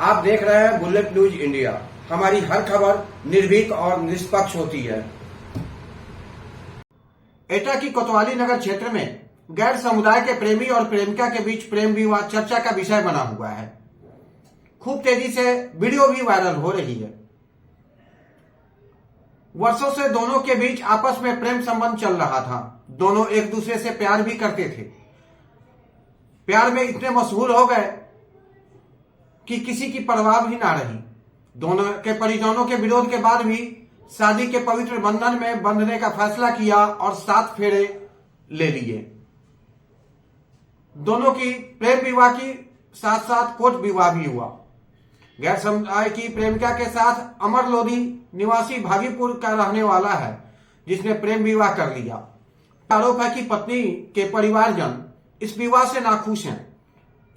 आप देख रहे हैं बुलेट न्यूज इंडिया। हमारी हर खबर निर्भीक और निष्पक्ष होती है। एटा की कोतवाली नगर क्षेत्र में गैर समुदाय के प्रेमी और प्रेमिका के बीच प्रेम विवाह चर्चा का विषय बना हुआ है। खूब तेजी से वीडियो भी वायरल हो रही है। वर्षों से दोनों के बीच आपस में प्रेम संबंध चल रहा था। दोनों एक दूसरे से प्यार भी करते थे। प्यार में इतने मशहूर हो गए कि किसी की परवाह भी ना रही। दोनों के परिजनों के विरोध के बाद भी शादी के पवित्र बंधन में बंधने का फैसला किया और 7 फेरे ले लिए। दोनों की प्रेम विवाह की साथ साथ कोर्ट विवाह भी हुआ। गैर समुदाय की प्रेमिका के साथ अमर लोधी निवासी भागीपुर का रहने वाला है, जिसने प्रेम विवाह कर लिया। आरोप है कि पत्नी के परिवारजन इस विवाह से नाखुश हैं।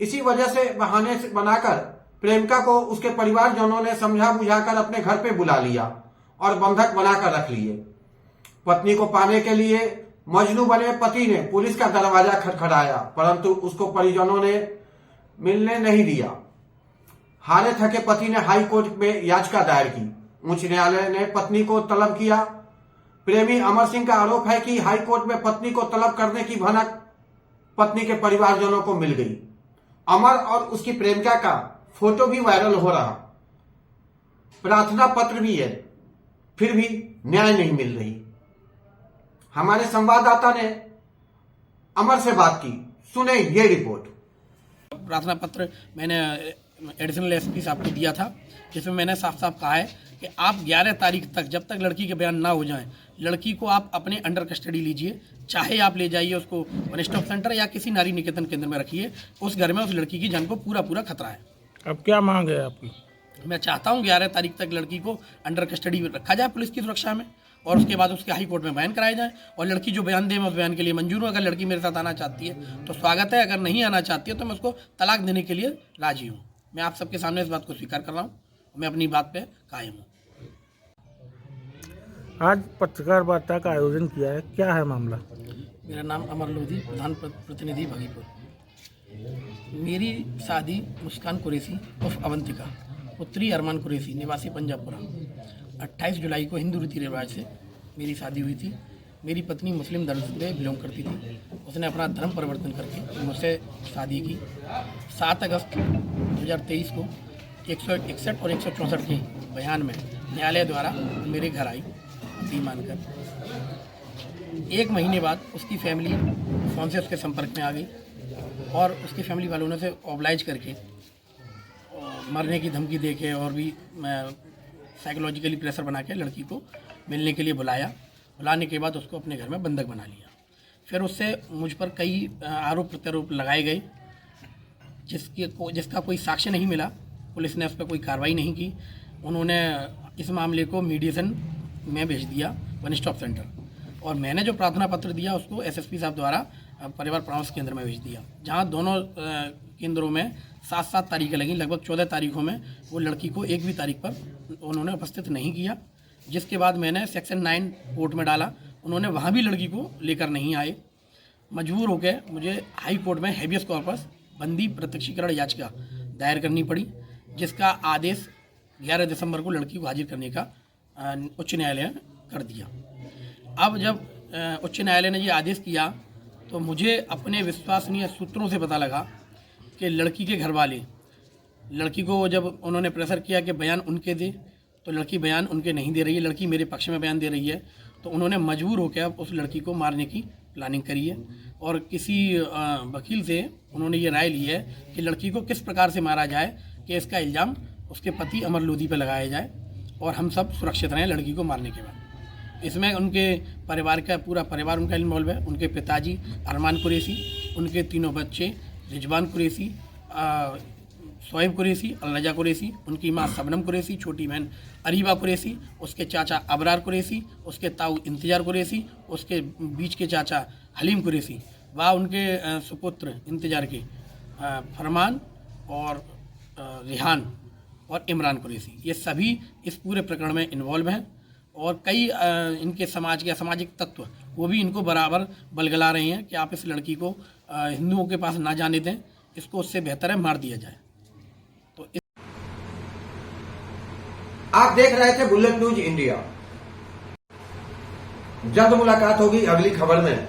इसी वजह से बहाने बनाकर प्रेमिका को उसके परिवारजनों ने समझा बुझाकर अपने घर पे बुला लिया और बंधक बनाकर रख लिए। पत्नी को पाने के लिए मजनू बने पति ने पुलिस का दरवाजा खटखटाया, परंतु उसको परिजनों ने मिलने नहीं दिया। हारे थके पति ने हाई कोर्ट में याचिका दायर की। उच्च न्यायालय ने पत्नी को तलब किया। प्रेमी अमर सिंह का आरोप है कि हाई कोर्ट में पत्नी को तलब करने की भनक पत्नी के परिवारजनों को मिल गई। अमर और उसकी प्रेमिका का फोटो भी वायरल हो रहा, प्रार्थना पत्र भी है, फिर भी न्याय नहीं मिल रही। हमारे संवाददाता ने अमर से बात की, सुने ये रिपोर्ट। प्रार्थना पत्र मैंने एडिशनल एसपी साहब को दिया था, जिसमें मैंने साफ साफ कहा है कि आप 11 तारीख तक, जब तक लड़की के बयान ना हो जाएं, लड़की को आप अपने अंडर कस्टडी लीजिए। चाहे आप ले जाइए उसको वन स्टॉप सेंटर या किसी नारी निकेतन केंद्र में रखिए। उस घर में उस लड़की की जान को पूरा खतरा है। अब क्या मांग है आपकी? मैं चाहता हूं 11 तारीख तक लड़की को अंडर कस्टडी में रखा जाए पुलिस की सुरक्षा में, और उसके बाद उसके हाई कोर्ट में बयान कराया जाए। और लड़की जो बयान दे, मैं उस बयान के लिए मंजूर हूँ। अगर लड़की मेरे साथ आना चाहती है तो स्वागत है, अगर नहीं आना चाहती है तो मैं उसको तलाक देने के लिए राजी हूँ। मैं आप सबके सामने इस बात को स्वीकार कर रहा हूँ। मैं अपनी बात पे कायम हूँ। आज पत्रकार वार्ता का आयोजन किया है, क्या है मामला? मेरा नाम अमर लोधी, प्रधान प्रतिनिधि भागीपुर। मेरी शादी मुस्कान कुरैशी उर्फ अवंतिका, पुत्री अरमान कुरैशी, निवासी पंजाबपुरा, 28 जुलाई को हिंदू रीति रिवाज से मेरी शादी हुई थी। मेरी पत्नी मुस्लिम धर्म से बिलोंग करती थी। उसने अपना धर्म परिवर्तन करके मुझसे शादी की। 7 अगस्त 2023 को 161 और 164 के बयान में न्यायालय द्वारा मेरे घर आई दी मानकर। 1 महीने बाद उसकी फैमिली फ़ोन से उसके संपर्क में आ गई और उसकी फैमिली वालों ने उसे ऑब्लाइज करके मरने की धमकी दे के और भी साइकोलॉजिकली प्रेशर बना के लड़की को मिलने के लिए बुलाया। बुलाने के बाद उसको अपने घर में बंधक बना लिया। फिर उससे मुझ पर कई आरोप प्रत्यारोप लगाए गए, जिसका कोई साक्ष्य नहीं मिला। पुलिस ने उस पर कोई कार्रवाई नहीं की। उन्होंने इस मामले को मीडिएशन में भेज दिया वन स्टॉप सेंटर, और मैंने जो प्रार्थना पत्र दिया उसको एसएसपी साहब द्वारा परिवार परामर्श केंद्र में भेज दिया, जहां दोनों केंद्रों में 7 तारीखें लगी। लगभग 14 तारीखों में वो लड़की को एक भी तारीख पर उन्होंने उपस्थित नहीं किया, जिसके बाद मैंने सेक्शन 9 कोर्ट में डाला। उन्होंने वहाँ भी लड़की को लेकर नहीं आए। मजबूर होकर मुझे हाई कोर्ट में हैबियस कॉर्पस बंदी प्रत्यक्षीकरण याचिका दायर करनी पड़ी, जिसका आदेश 11 दिसंबर को लड़की को हाजिर करने का उच्च न्यायालय ने कर दिया। अब जब उच्च न्यायालय ने ये आदेश किया तो मुझे अपने विश्वसनीय सूत्रों से पता लगा कि लड़की के घर वाले, लड़की को जब उन्होंने प्रेशर किया कि बयान उनके दे, तो लड़की बयान उनके नहीं दे रही है। लड़की मेरे पक्ष में बयान दे रही है, तो उन्होंने मजबूर होकर अब उस लड़की को मारने की प्लानिंग करी है। और किसी वकील से उन्होंने ये राय ली है कि लड़की को किस प्रकार से मारा जाए कि इसका इल्ज़ाम उसके पति अमर लोधी पर लगाया जाए और हम सब सुरक्षित रहें लड़की को मारने के बाद। इसमें उनके परिवार का पूरा परिवार उनका इन्वॉल्व है। उनके पिताजी अरमान कुरैशी, उनके 3 बच्चे रिजवान कुरैशी, शोएब कुरैशी, अलरजा कुरैशी, उनकी माँ शबनम कुरैशी, छोटी बहन अरीबा कुरैशी, उसके चाचा अबरार कुरैशी, उसके ताऊ इंतजार कुरैशी, उसके बीच के चाचा हलीम कुरैशी व उनके सुपुत्र इंतजार के फरमान और रिहान और इमरान कुरैशी, ये सभी इस पूरे प्रकरण में इन्वॉल्व हैं। और कई इनके समाज के असामाजिक तत्व वो भी इनको बराबर बलगला रहे हैं कि आप इस लड़की को हिंदुओं के पास ना जाने दें, इसको उससे बेहतर है मार दिया जाए। तो आप देख रहे थे बुलेट न्यूज इंडिया। जल्द मुलाकात होगी अगली खबर में।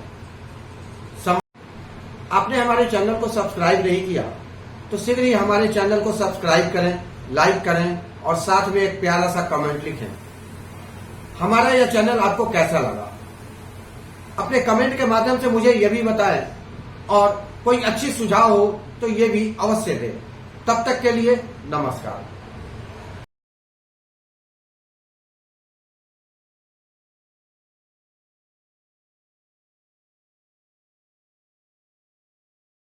आपने हमारे चैनल को सब्सक्राइब नहीं किया तो शीघ्र ही हमारे चैनल को सब्सक्राइब करें, लाइक करें और साथ में एक प्यारा सा कमेंट लिखें। हमारा यह चैनल आपको कैसा लगा, अपने कमेंट के माध्यम से मुझे यह भी बताएं और कोई अच्छी सुझाव हो तो ये भी अवश्य दें। तब तक के लिए नमस्कार।